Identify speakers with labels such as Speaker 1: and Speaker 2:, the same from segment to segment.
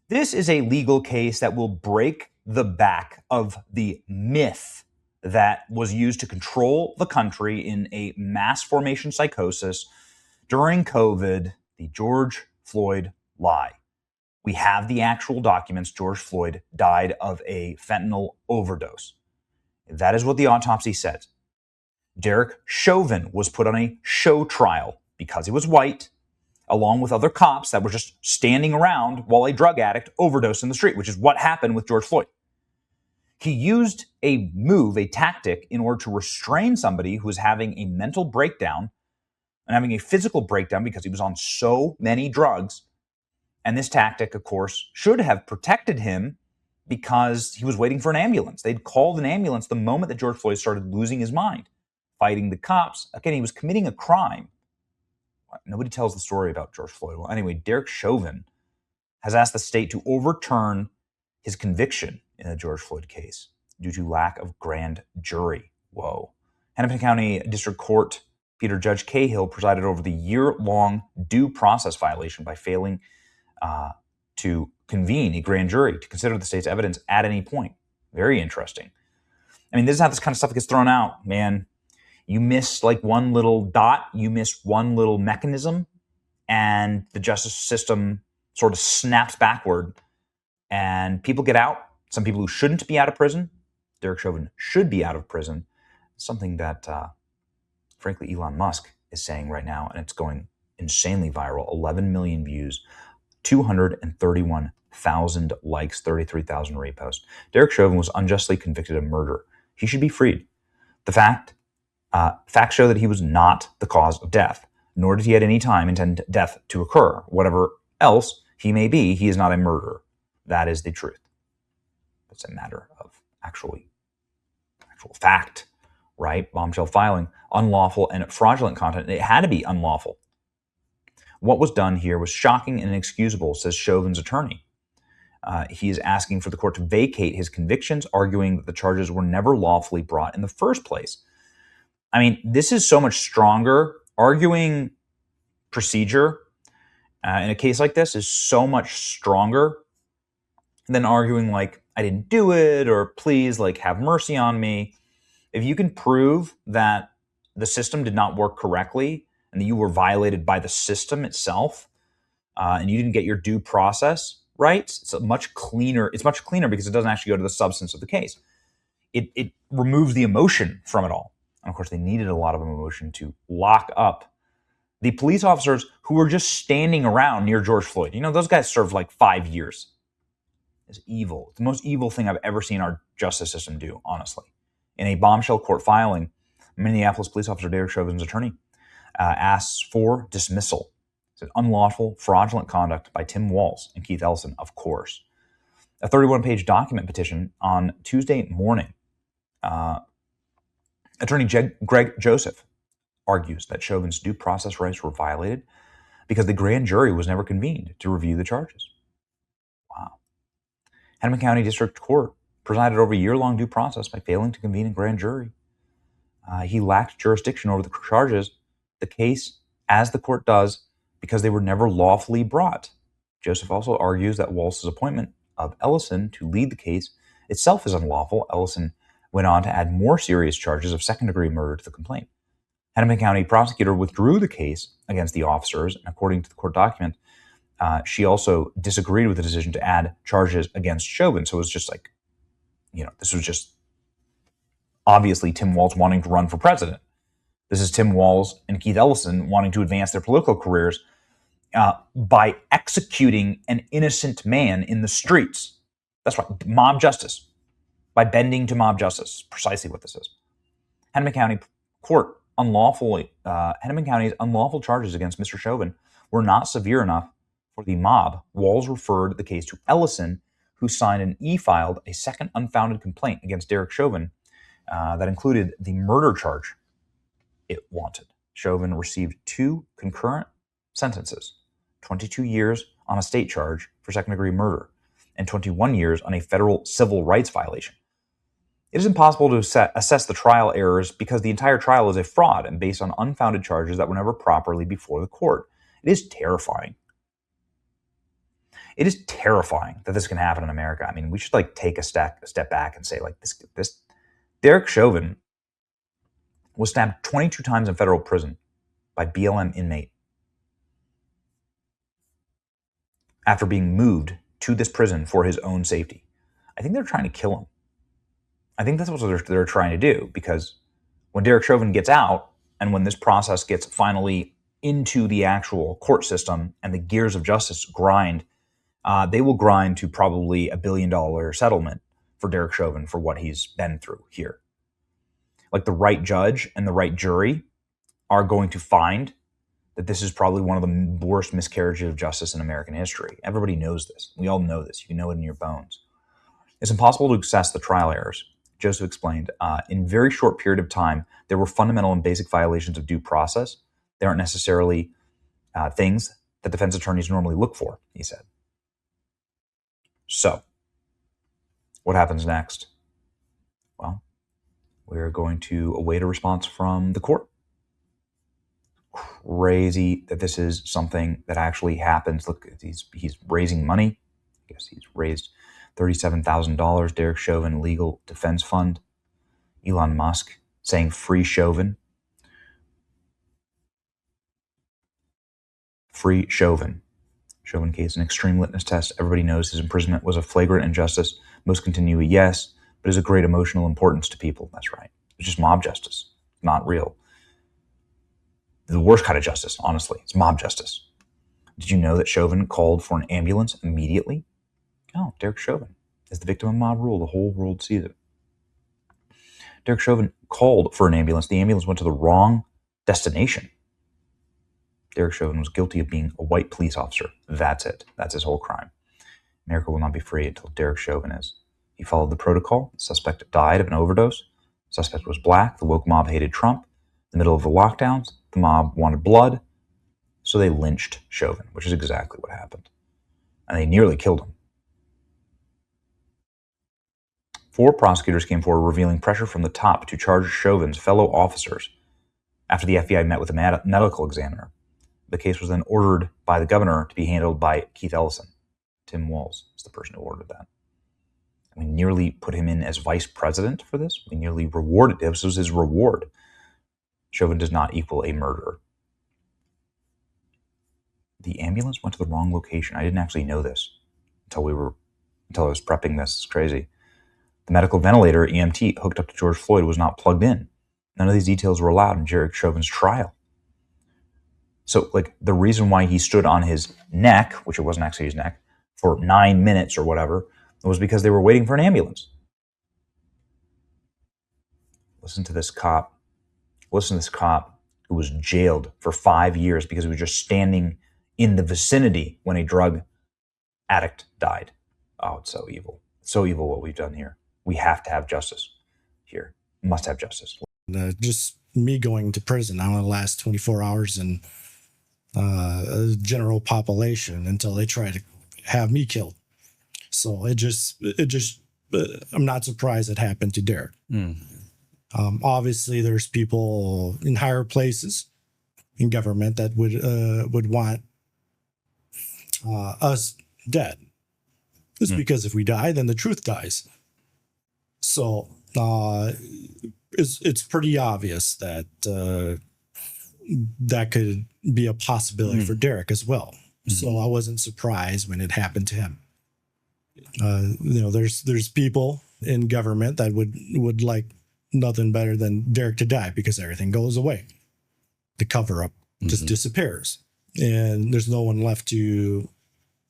Speaker 1: This is a legal case that will break the back of the myth that was used to control the country in a mass formation psychosis during COVID, the George Floyd lie. We have the actual documents. George Floyd died of a fentanyl overdose. That is what the autopsy said. Derek Chauvin was put on a show trial because he was white, along with other cops that were just standing around while a drug addict overdosed in the street, which is what happened with George Floyd. He used a move, a tactic, in order to restrain somebody who was having a mental breakdown and having a physical breakdown because he was on so many drugs. And this tactic, of course, should have protected him because he was waiting for an ambulance. They'd called an ambulance the moment that George Floyd started losing his mind, fighting the cops. Again, he was committing a crime. Nobody tells the story about George Floyd. Well, anyway, Derek Chauvin has asked the state to overturn his conviction in the George Floyd case due to lack of grand jury. Whoa. Hennepin County District Court Peter Judge Cahill presided over the year-long due process violation by failing to convene a grand jury to consider the state's evidence at any point. Very interesting. I mean, this is how this kind of stuff gets thrown out, man. You miss like one little dot, you miss one little mechanism, and the justice system sort of snaps backward, and people get out. Some people who shouldn't be out of prison. Derek Chauvin should be out of prison. Something that, frankly, Elon Musk is saying right now, and it's going insanely viral. 11 million views, 231,000 likes, 33,000 reposts. Derek Chauvin was unjustly convicted of murder. He should be freed. The facts show that he was not the cause of death, nor did he at any time intend death to occur. Whatever else he may be, he is not a murderer. That is the truth. It's a matter of actual fact, right? Bombshell filing, unlawful and fraudulent content. It had to be unlawful. What was done here was shocking and inexcusable, says Chauvin's attorney. He is asking for the court to vacate his convictions, arguing that the charges were never lawfully brought in the first place. I mean, this is so much stronger. Arguing procedure in a case like this is so much stronger than arguing like, I didn't do it, or please, like, have mercy on me. If you can prove that the system did not work correctly and that you were violated by the system itself, and you didn't get your due process rights, it's much cleaner. It's much cleaner because it doesn't actually go to the substance of the case. It removes the emotion from it all. And of course, they needed a lot of emotion to lock up the police officers who were just standing around near George Floyd. You know, those guys served like 5 years. It's evil. It's the most evil thing I've ever seen our justice system do, honestly. In a bombshell court filing, Minneapolis police officer Derek Chauvin's attorney asks for dismissal. It's an unlawful, fraudulent conduct by Tim Walz and Keith Ellison, of course. A 31-page document petition on Tuesday morning. Attorney Greg Joseph argues that Chauvin's due process rights were violated because the grand jury was never convened to review the charges. Wow. Hennepin County District Court presided over a year-long due process by failing to convene a grand jury. He lacked jurisdiction over the charges, the case, as the court does, because they were never lawfully brought. Joseph also argues that Walz's appointment of Ellison to lead the case itself is unlawful. Ellison went on to add more serious charges of second-degree murder to the complaint. Hennepin County prosecutor withdrew the case against the officers, and according to the court document, she also disagreed with the decision to add charges against Chauvin. So it was just like, this was just obviously Tim Walz wanting to run for president. This is Tim Walz and Keith Ellison wanting to advance their political careers by executing an innocent man in the streets. That's right, mob justice. By bending to mob justice, precisely what this is. Hennepin County Court Hennepin County's unlawful charges against Mr. Chauvin were not severe enough for the mob. Walz referred the case to Ellison, who signed and e-filed a second unfounded complaint against Derek Chauvin that included the murder charge it wanted. Chauvin received 2 concurrent sentences, 22 years on a state charge for second-degree murder and 21 years on a federal civil rights violation. It is impossible to assess the trial errors because the entire trial is a fraud and based on unfounded charges that were never properly before the court. It is terrifying. It is terrifying that this can happen in America. I mean, we should like take a step back and say like this Derek Chauvin was stabbed 22 times in federal prison by BLM inmate after being moved to this prison for his own safety. I think they're trying to kill him. I think that's what they're trying to do, because when Derek Chauvin gets out and when this process gets finally into the actual court system and the gears of justice grind, they will grind to probably $1 billion settlement for Derek Chauvin for what he's been through here. Like, the right judge and the right jury are going to find that this is probably one of the worst miscarriages of justice in American history. Everybody knows this. We all know this. You know it in your bones. It's impossible to assess the trial errors. Joseph explained, in a very short period of time, there were fundamental and basic violations of due process. They aren't necessarily things that defense attorneys normally look for, he said. So, what happens next? Well, we're going to await a response from the court. Crazy that this is something that actually happens. Look, he's raising money. I guess he's raised $37,000. Derek Chauvin Legal Defense Fund. Elon Musk saying free Chauvin. Free Chauvin. Chauvin case, an extreme litmus test. Everybody knows his imprisonment was a flagrant injustice. Most continue a yes, but is of great emotional importance to people. That's right. It's just mob justice. Not real. The worst kind of justice, honestly. It's mob justice. Did you know that Chauvin called for an ambulance immediately? Oh, Derek Chauvin is the victim of mob rule. The whole world sees it. Derek Chauvin called for an ambulance. The ambulance went to the wrong destination. Derek Chauvin was guilty of being a white police officer. That's it. That's his whole crime. America will not be free until Derek Chauvin is. He followed the protocol. The suspect died of an overdose. The suspect was black. The woke mob hated Trump. In the middle of the lockdowns, the mob wanted blood, so they lynched Chauvin, which is exactly what happened. And they nearly killed him. 4 prosecutors came forward revealing pressure from the top to charge Chauvin's fellow officers after the FBI met with a medical examiner. The case was then ordered by the governor to be handled by Keith Ellison. Tim Walz is the person who ordered that. We nearly put him in as vice president for this. We nearly rewarded him. This was his reward. Chauvin does not equal a murderer. The ambulance went to the wrong location. I didn't actually know this until I was prepping this. It's crazy. The medical ventilator, EMT, hooked up to George Floyd was not plugged in. None of these details were allowed in Derek Chauvin's trial. So, like, the reason why he stood on his neck, which it wasn't actually his neck, for 9 minutes or whatever, was because they were waiting for an ambulance. Listen to this cop. Listen to this cop who was jailed for 5 years because he was just standing in the vicinity when a drug addict died. Oh, it's so evil. It's so evil what we've done here. We have to have justice here. Must have justice.
Speaker 2: Just me going to prison, I want to last 24 hours in general population until they try to have me killed. So it just I'm not surprised it happened to Derek. Obviously, there's people in higher places in government that would want us dead. It's because if we die, then the truth dies. So it's pretty obvious that that could be a possibility for Derek as well. So I wasn't surprised when it happened to him. There's people in government that would like nothing better than Derek to die because everything goes away. The cover up just disappears, and there's no one left to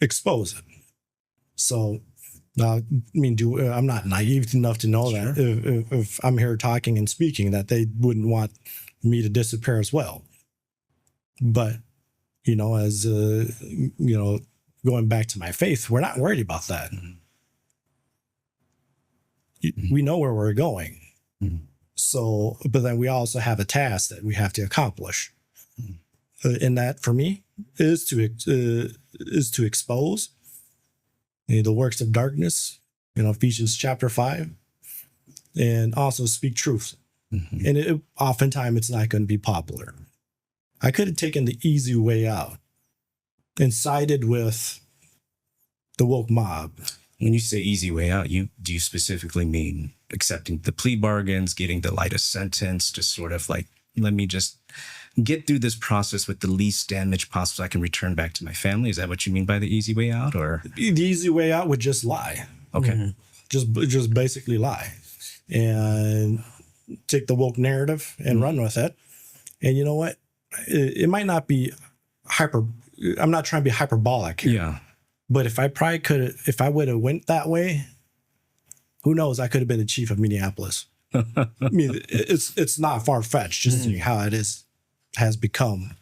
Speaker 2: expose it. So, I'm not naive enough to know that if I'm here talking and speaking, that they wouldn't want me to disappear as well. But, as going back to my faith, we're not worried about that. We know where we're going. So, but then we also have a task that we have to accomplish. And that, for me, is to expose the works of darkness, Ephesians chapter 5, and also speak truth. And oftentimes it's not going to be popular. I could have taken the easy way out and sided with the woke mob.
Speaker 3: When you say easy way out, do you specifically mean accepting the plea bargains, getting the lightest sentence, just sort of like, let me just get through this process with the least damage possible so I can return back to my family? Is that what you mean by the easy way out? Or
Speaker 2: the easy way out would just lie.
Speaker 3: Okay.
Speaker 2: Just basically lie and take the woke narrative and run with it. And you know what? It might not be I'm not trying to be hyperbolic here.
Speaker 3: Yeah.
Speaker 2: But if I would have went that way, who knows? I could have been the chief of Minneapolis. I mean, it's not far fetched, just seeing how it has become.